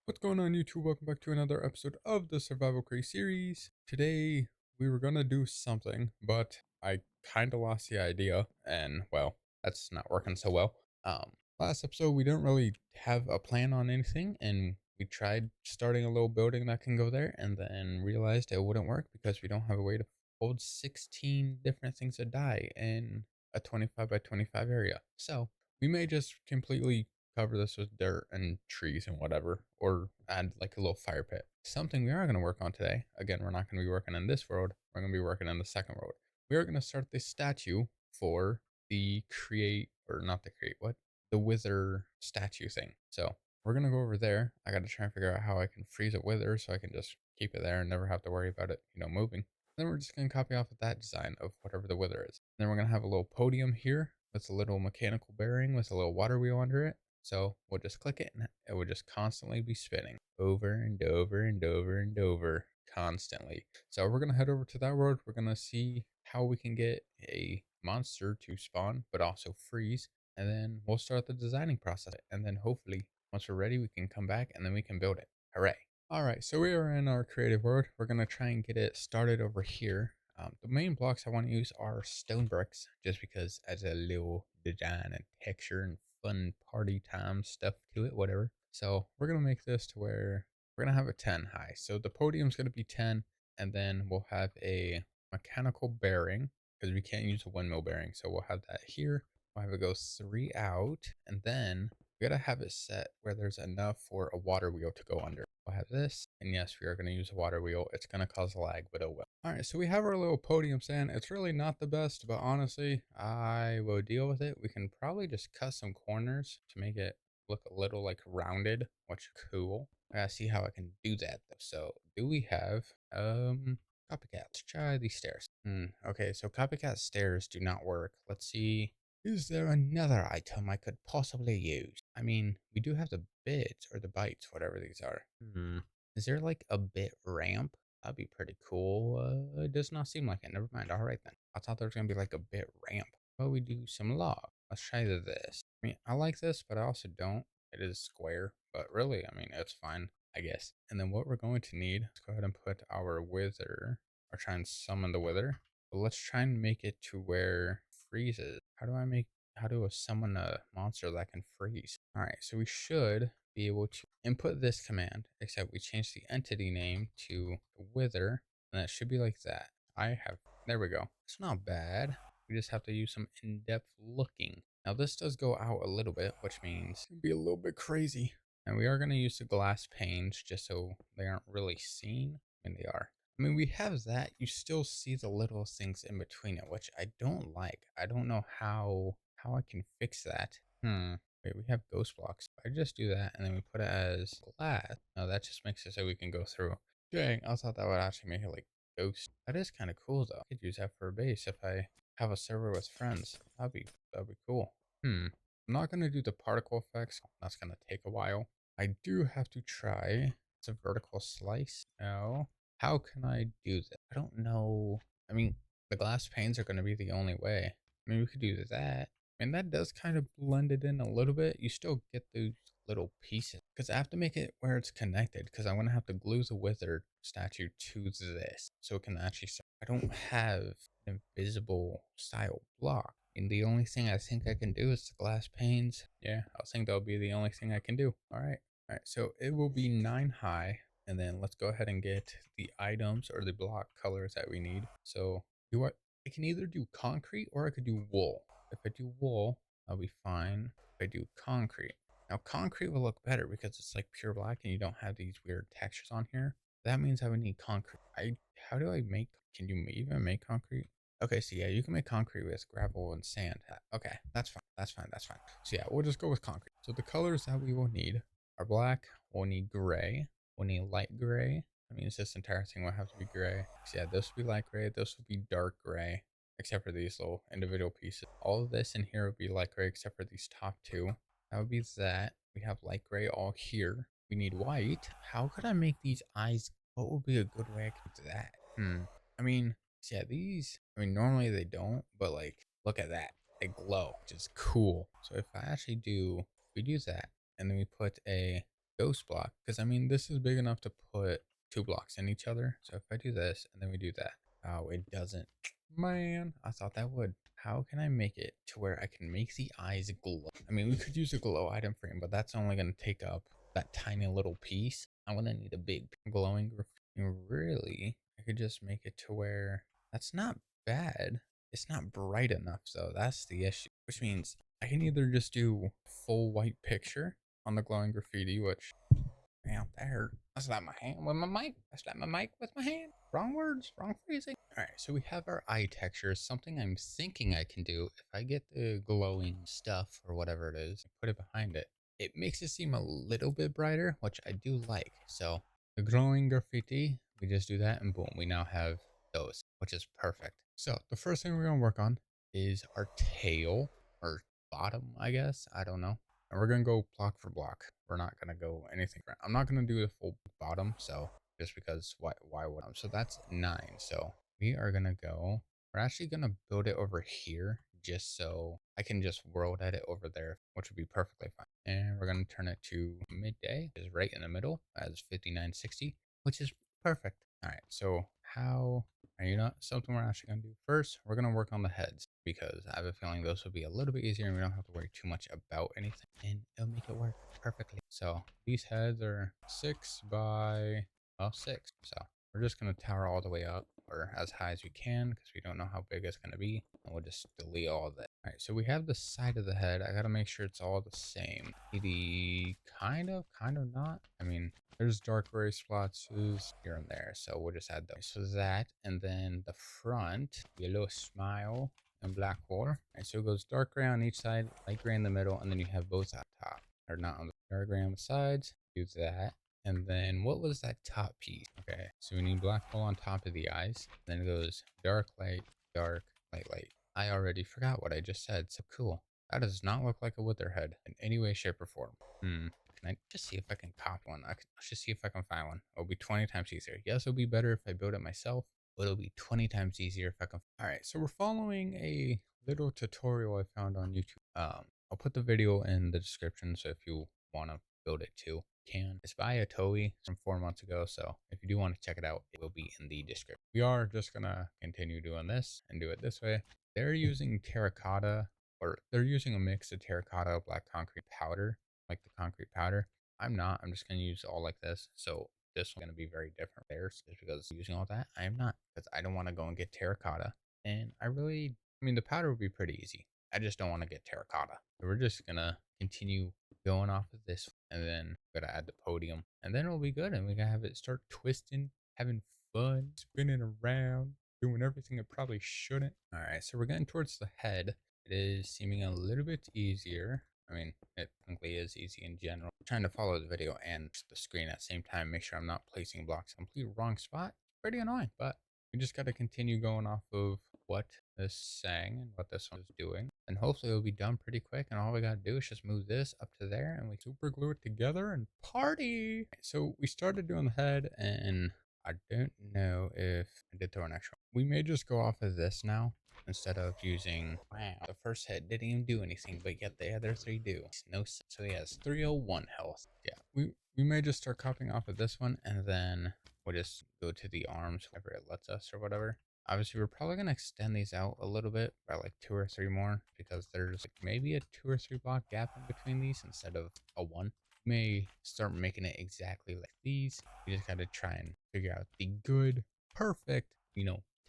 What's going on, YouTube? Welcome back to another episode of the Survival Craze series. Today, we were gonna do something, but I kind of lost the idea, and well, that's not working so well. Last episode, we didn't really have a plan on anything, and we tried starting a little building that can go there, and then realized it wouldn't work because we don't have a way to hold 16 different things that die in a 25 by 25 area. So, we may just completely cover this with dirt and trees and whatever, or add like a little fire pit. Something we are going to work on today. Again, we're not going to be working in this road. We're going to be working in the second road. We are going to start this statue for the create, or not the create, what? The wither statue thing. So we're going to go over there. I got to try and figure out how I can freeze a wither so I can just keep it there and never have to worry about it, moving. Then we're just going to copy off of that design of whatever the wither is. Then we're going to have a little podium here with a little mechanical bearing with a little water wheel under it. So we'll just click it and it will just constantly be spinning over and over and over and over constantly. So we're going to head over to that road. We're going to see how we can get a monster to spawn, but also freeze. And then we'll start the designing process. And then hopefully once we're ready, we can come back and then we can build it. Hooray. All right, so we are in our creative world. We're going to try and get it started over here. The main blocks I want to use are stone bricks, just because as a little design and texture and fun party time stuff to it, whatever. So we're going to make this to where we're going to have a 10 high. So the podium's going to be 10, and then we'll have a mechanical bearing, because we can't use a windmill bearing. So we'll have that here. We'll have it go 3 out, and then we got to have it set where there's enough for a water wheel to go under. We'll have this, and yes, we are going to use a water wheel. It's going to cause lag, but it will. All right, so we have our little podium stand. It's really not the best, but honestly, I will deal with it. We can probably just cut some corners to make it look a little like rounded, which is cool. I gotta see how I can do that though. So do we have copycat? Let's try these stairs. Okay, so copycat stairs do not work. Let's see. Is there another item I could possibly use? I mean, we do have the bits or the bites, whatever these are. Is there like a bit ramp? That'd be pretty cool. It does not seem like it. Never mind. All right then. I thought there was gonna be like a bit ramp. Well, we do some log. Let's try this. I mean, I like this, but I also don't. It is square, but really, I mean, it's fine, I guess. And then what we're going to need, let's go ahead and put our wither, or try and summon the wither. But let's try and make it to where freezes. How do I summon a monster that can freeze? All right, so we should be able to input this command, except we change the entity name to wither, and that should be like that. There we go. It's not bad. We just have to use some in-depth looking. Now this does go out a little bit, which means it can be a little bit crazy. And we are going to use the glass panes just so they aren't really seen when they are. I mean, we have that. You still see the little things in between it, which I don't like. I don't know how I can fix that. Wait, we have ghost blocks. I just do that and then we put it as glass. No, that just makes it so we can go through. Dang, I thought that would actually make it like ghost. That is kind of cool though. I could use that for a base if I have a server with friends. That'd be cool. I'm not gonna do the particle effects. That's gonna take a while. I do have to try. It's a vertical slice. No. How can I do that? I don't know. I mean, the glass panes are gonna be the only way. I mean, we could do that. And that does kind of blend it in a little bit. You still get those little pieces because I have to make it where it's connected because I'm going to have to glue the wizard statue to this so it can actually start. I don't have an invisible style block. And the only thing I think I can do is the glass panes. Yeah, I think that'll be the only thing I can do. All right. All right. So it will be 9 high. And then let's go ahead and get the items or the block colors that we need. So do what? I can either do concrete or I could do wool. If I do wool, I'll be fine. If I do concrete, now concrete will look better because it's like pure black and you don't have these weird textures on here. That means I would need concrete. How do I make, can you even make concrete? Okay, so yeah, you can make concrete with gravel and sand. Okay, that's fine. That's fine. That's fine. So yeah, we'll just go with concrete. So the colors that we will need are black. We'll need gray. We'll need light gray. I mean, this entire thing will have to be gray. So yeah, this will be light gray. This will be dark gray, except for these little individual pieces. All of this in here would be light gray, except for these top two. That would be that. We have light gray all here. We need white. How could I make these eyes? What would be a good way I could do that? I mean, yeah, these, I mean, normally they don't, but like, look at that. They glow, which is cool. So if I actually do, we do that, and then we put a ghost block, because I mean, this is big enough to put two blocks in each other. So if I do this and then we do that, oh, it doesn't. Man, I thought that would. How can I make it to where I can make the eyes glow? I mean, we could use a glow item frame, but that's only going to take up that tiny little piece. I'm going to need a big glowing graffiti. Really, I could just make it to where that's not bad. It's not bright enough, so that's the issue. Which means I can either just do full white picture on the glowing graffiti, which out there. I slapped my hand with my mic. I slapped my mic with my hand. Wrong words, wrong phrasing. All right, so we have our eye texture. Something I'm thinking I can do if I get the glowing stuff or whatever it is, put it behind it. It makes it seem a little bit brighter, which I do like. So the glowing graffiti, we just do that and boom, we now have those, which is perfect. So the first thing we're gonna work on is our tail or bottom, I guess. I don't know. And we're gonna go block for block. We're not gonna go anything. I'm not gonna do the full bottom, so just because why would so that's 9. So we are gonna go. We're actually gonna build it over here just so I can just world edit over there, which would be perfectly fine. And we're gonna turn it to midday, is right in the middle as 5960, which is perfect. All right, so how are you not something we're actually gonna do first? We're gonna work on the heads because I have a feeling those will be a little bit easier and we don't have to worry too much about anything and it'll make it work perfectly. So these heads are 6 by, well, 6. So we're just going to tower all the way up or as high as we can because we don't know how big it's going to be. And we'll just delete all of that. All right, so we have the side of the head. I got to make sure it's all the same. The kind of not. I mean, there's dark gray splotches here and there. So we'll just add those. So that, and then the front, a little smile and black core. And so it goes dark gray on each side, light gray in the middle, and then you have both on top. Or not on the dark gray on the sides. Do that. And then what was that top piece? Okay, so we need black hole on top of the eyes. Then it goes dark, light, light. I already forgot what I just said. So cool. That does not look like a wither head in any way, shape, or form. Can I just see if I can cop one? Let's just see if I can find one. It'll be 20 times easier. Yes, it'll be better if I build it myself, but it'll be 20 times easier if I can. All right, so we're following a little tutorial I found on YouTube. I'll put the video in the description, so if you want to build it too, can. It's by Atoe from 4 months ago, so if you do want to check it out, it will be in the description. We are just gonna continue doing this and do it this way. They're using terracotta, or they're using a mix of terracotta, black concrete powder, like the concrete powder. I'm not. I'm just gonna use all like this. So this one's gonna be very different there, just because using all that. I am not, because I don't want to go and get terracotta. And I mean, the powder would be pretty easy. I just don't want to get terracotta. So we're just gonna continue going off of this, and then we gotta add the podium, and then it'll be good, and we gotta have it start twisting, having fun, spinning around, doing everything it probably shouldn't. All right, so we're getting towards the head. It is seeming a little bit easier. I mean, it technically is easy in general. I'm trying to follow the video and the screen at the same time, make sure I'm not placing blocks in a complete wrong spot. Pretty annoying, but we just got to continue going off of what this sang and what this one is doing. And hopefully it'll be done pretty quick. And all we got to do is just move this up to there and we super glue it together and party. So we started doing the head, and I don't know if I did throw an extra. We may just go off of this now instead of using, wow, the first head didn't even do anything, but yet the other 3 do. No, so he has 301 health. Yeah, we may just start copying off of this one, and then we'll just go to the arms whenever it lets us or whatever. Obviously, we're probably going to extend these out a little bit by like 2 or 3 more, because there's like maybe a 2 or 3 block gap in between these instead of a 1. We may start making it exactly like these. We just got to try and figure out the good, perfect,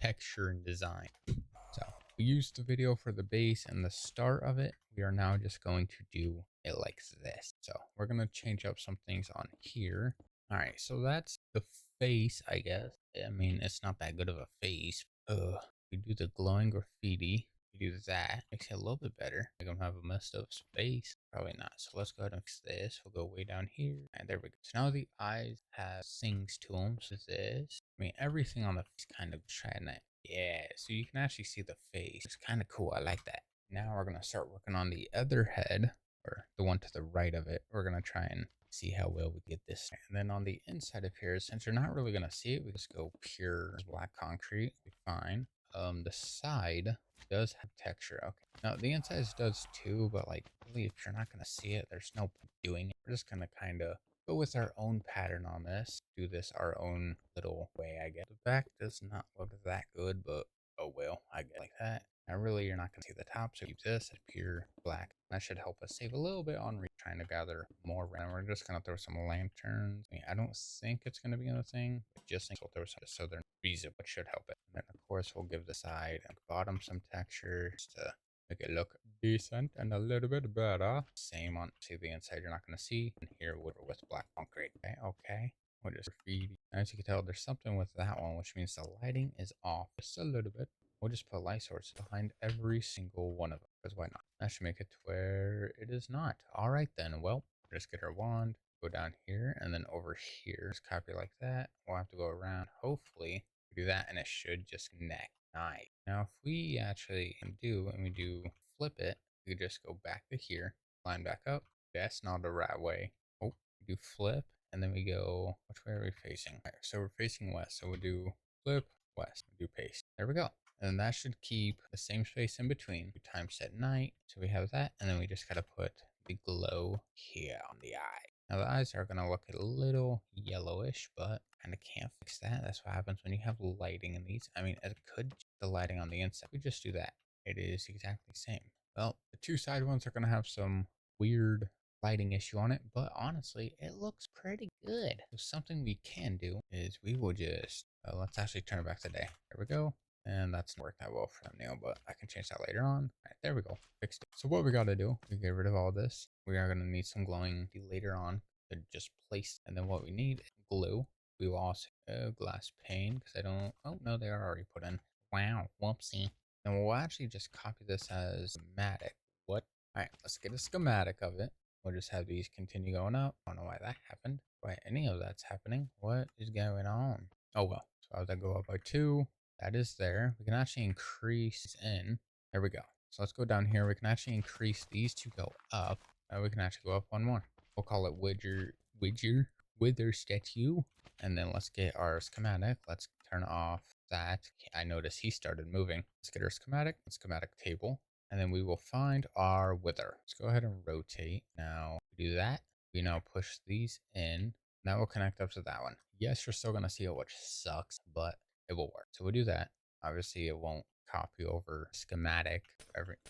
texture and design. So we used the video for the base and the start of it. We are now just going to do it like this. So we're going to change up some things on here. All right, so that's the face, I guess. I mean, it's not that good of a face. We do the glowing graffiti. We do that. Makes it a little bit better. Make them have a messed up space. Probably not. So let's go ahead and fix this. We'll go way down here. And there we go. So now the eyes have things to them. So this. I mean, everything on the face kind of trying that. Yeah, so you can actually see the face. It's kind of cool. I like that. Now we're going to start working on the other head, or the one to the right of it. We're going to try and see how well we get this. And then on the inside of here, since you're not really going to see it, we just go pure black concrete. Be fine. The side does have texture. Okay. Now the insides does too, but like really, if you're not going to see it, there's no point doing it. We're just going to kind of go with our own pattern on this. Do this our own little way, I guess. The back does not look that good, but oh well, I get like that. Now really you're not gonna see the top, so keep this as pure black. That should help us save a little bit on trying to gather more. And we're just gonna throw some lanterns. I don't think it's gonna be in the thing, but just think we'll throw some so they're visible, which should help it. And then of course we'll give the side and bottom some texture just to make it look decent and a little bit better. Same on to the inside, you're not going to see. And here we're with black concrete. Okay, okay. We'll just graffiti. As you can tell, there's something with that one, which means the lighting is off just a little bit. We'll just put light sources behind every single one of them, because why not? That should make it to where it is not. All right then, well, just get our wand, go down here, and then over here, just copy like that. We'll have to go around, hopefully, do that, and it should just connect. Nice. Now, if we actually do, and we do flip it, we just go back to here, line back up. That's not the right way. Oh, we do flip, and then we go, which way are we facing? All right, so we're facing west, so we'll do flip, west, we do paste. There we go. And that should keep the same space in between. We time set night, so we have that, and then we just gotta put the glow here on the eye. Now the eyes are gonna look a little yellowish, but kind of can't fix that. That's what happens when you have lighting in these. I mean, it could the lighting on the inside. We just do that. It is exactly the same. Well, the two side ones are gonna have some weird lighting issue on it, but honestly, it looks pretty good. So something we can do is we will just let's actually turn it back to day. There we go. And that's not worked that well for thumbnail, but I can change that later on. All right, there we go. Fixed it. So what we got to do, we get rid of all this. We are going to need some glowing later on to just place. And then what we need is glue. We will also glass pane because I don't, oh no, they are already put in. Wow, whoopsie. And we'll actually just copy this as schematic. What? All right, let's get a schematic of it. We'll just have these continue going up. I don't know why that happened. Why any of that's happening. What is going on? Oh well. So as I go up by 2, that is there. We can actually increase in. There we go. So let's go down here. We can actually increase these to go up. We can actually go up one more. We'll call it Wither Statue. And then let's get our schematic. Let's turn off that. I noticed he started moving. Let's get our schematic table. And then we will find our Wither. Let's go ahead and rotate. Now do that. We now push these in. That will connect up to that one. Yes, you're still going to see it, which sucks, but it will work. So we'll do that. Obviously, it won't copy over schematic,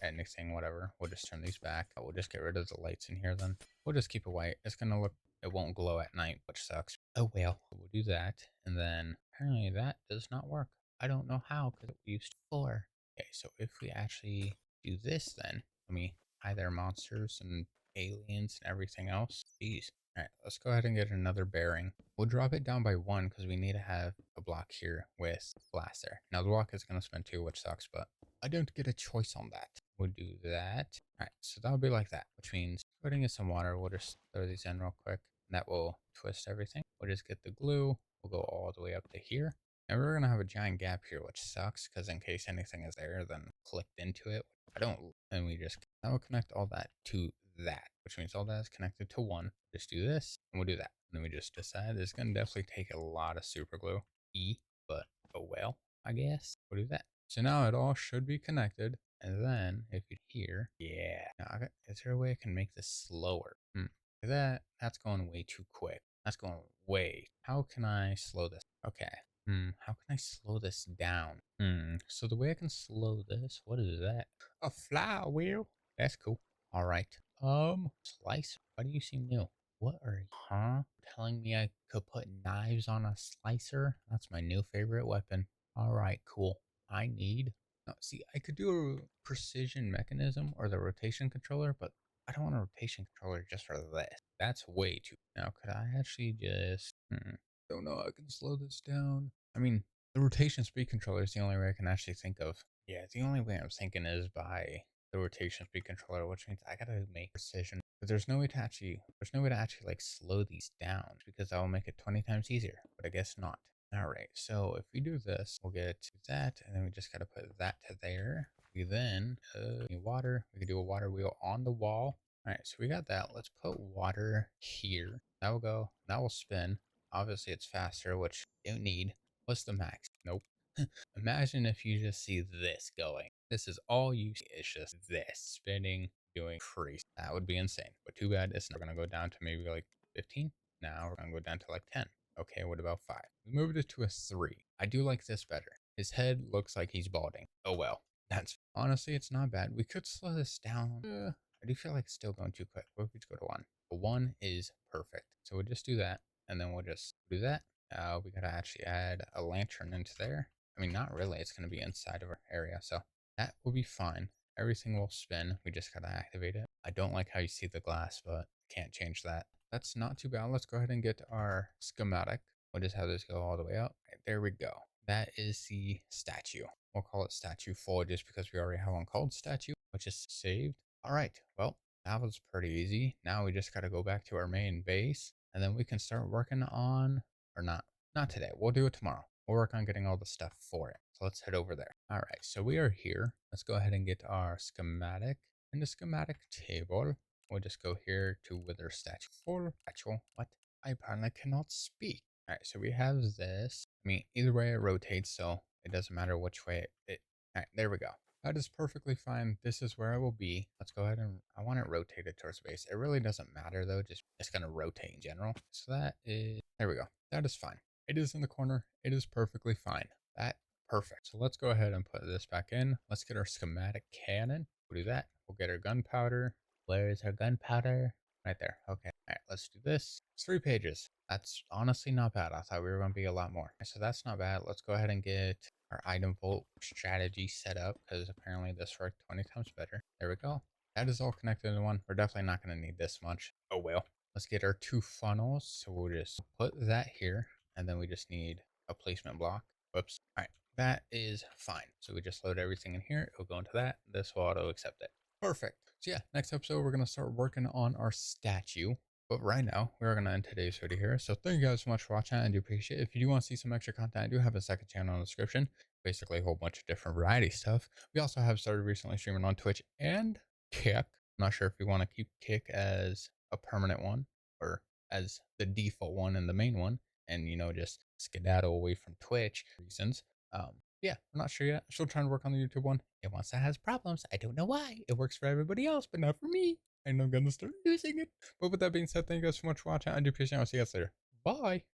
anything, whatever. We'll just turn these back. We'll just get rid of the lights in here then. We'll just keep it white. It's going to look, it won't glow at night, which sucks. Oh well. We'll do that. And then apparently that does not work. I don't know how because we used 4. Okay, so if we actually do this then, let me hide their monsters and aliens and everything else. These. All right, let's go ahead and get another bearing. We'll drop it down by 1 because we need to have a block here with blaster. Now the block is going to spin 2, which sucks, but I don't get a choice on that. We'll do that. All right, so that'll be like that, which means putting in some water. We'll just throw these in real quick. And that will twist everything. We'll just get the glue. We'll go all the way up to here. And we're going to have a giant gap here, which sucks because in case anything is there, then clicked into it. I don't, and we just, that will connect all that to that, which means all that is connected to 1. Just do this, and we'll do that. And then we just decide it's going to definitely take a lot of super glue. But oh well, I guess. We'll do that. So now it all should be connected. And then if you hear, yeah. Now, is there a way I can make this slower? That's going way too quick. That's going way. How can I slow this? Okay. How can I slow this down? So the way I can slow this, what is that? A flywheel? That's cool. All right. Slicer. Why do you seem new? What are you? Huh? Telling me I could put knives on a slicer? That's my new favorite weapon. All right, cool. I need. No, see, I could do a precision mechanism or the rotation controller, but I don't want a rotation controller just for this. That's way too. Now, could I actually just? Don't know. I can slow this down. I mean, the rotation speed controller is the only way I can actually think of. Yeah, the only way I'm thinking is by the rotation speed controller, which means I gotta make precision. But there's no way to actually, like slow these down because that will make it 20 times easier. But I guess not. All right, so if we do this, we'll get to that, and then we just gotta put that to there. We then need water. We can do a water wheel on the wall. All right, so we got that. Let's put water here. That will go. That will spin. Obviously, it's faster, which you don't need. What's the max? Nope. Imagine if you just see this going. This is all you see. It's just this spinning, doing crazy. That would be insane. But too bad it's not going to go down to maybe like 15. Now we're gonna go down to like 10. Okay, what about 5? We moved it to a 3. I do like this better. His head looks like he's balding. Oh well. That's honestly, it's not bad. We could slow this down. I do feel like it's still going too quick. What if we just go to 1? A 1 is perfect. So we'll just do that, and then we'll just do that. We gotta actually add a lantern into there. I mean, not really. It's gonna be inside of our area, so that will be fine. Everything will spin. We just gotta activate it. I don't like how you see the glass, but can't change that. That's not too bad. Let's go ahead and get our schematic. We'll just have this go all the way up. Right, there we go. That is the statue. We'll call it statue 4 just because we already have one called statue, which is saved. All right, well, that was pretty easy. Now we just got to go back to our main base, and then we can start working on, or not today. We'll do it tomorrow. We'll work on getting all the stuff for it. So let's head over there. All right, so we are here. Let's go ahead and get our schematic in the schematic table. We'll just go here to wither statue 4. Actual, what? I apparently cannot speak. All right, so we have this. I mean, either way it rotates, so it doesn't matter which way it. All right, there we go. That is perfectly fine. This is where I will be. Let's go ahead and I want it rotated towards the base. It really doesn't matter though, just it's gonna rotate in general. So that is, there we go. That is fine. It is in the corner. It is perfectly fine. That perfect. So let's go ahead and put this back in. Let's get our schematic cannon. We'll do that. We'll get our gunpowder. Where is our gunpowder? Right there. Okay. All right, let's do this. It's 3 pages. That's honestly not bad. I thought we were going to be a lot more. So that's not bad. Let's go ahead and get our item vault strategy set up because apparently this worked 20 times better. There we go. That is all connected in one. We're definitely not going to need this much. Oh well. Let's get our 2 funnels. So we'll just put that here and then we just need a placement block. Whoops. All right. That is fine. So we just load everything in here. It'll go into that. This will auto accept it. Perfect. So yeah, next episode, we're going to start working on our statue. But right now, we're going to end today's video here. So thank you guys so much for watching. I do appreciate it. If you do want to see some extra content, I do have a second channel in the description. Basically, a whole bunch of different variety stuff. We also have started recently streaming on Twitch and Kick. I'm not sure if we want to keep Kick as a permanent one or as the default one and the main one. And, you know, just skedaddle away from Twitch reasons. Yeah, I'm not sure yet. I'm still trying to work on the YouTube one. It wants to has problems. I don't know why. It works for everybody else, but not for me. And I'm gonna start using it. But with that being said, thank you guys so much for watching. I do appreciate it. I'll see you guys later. Bye.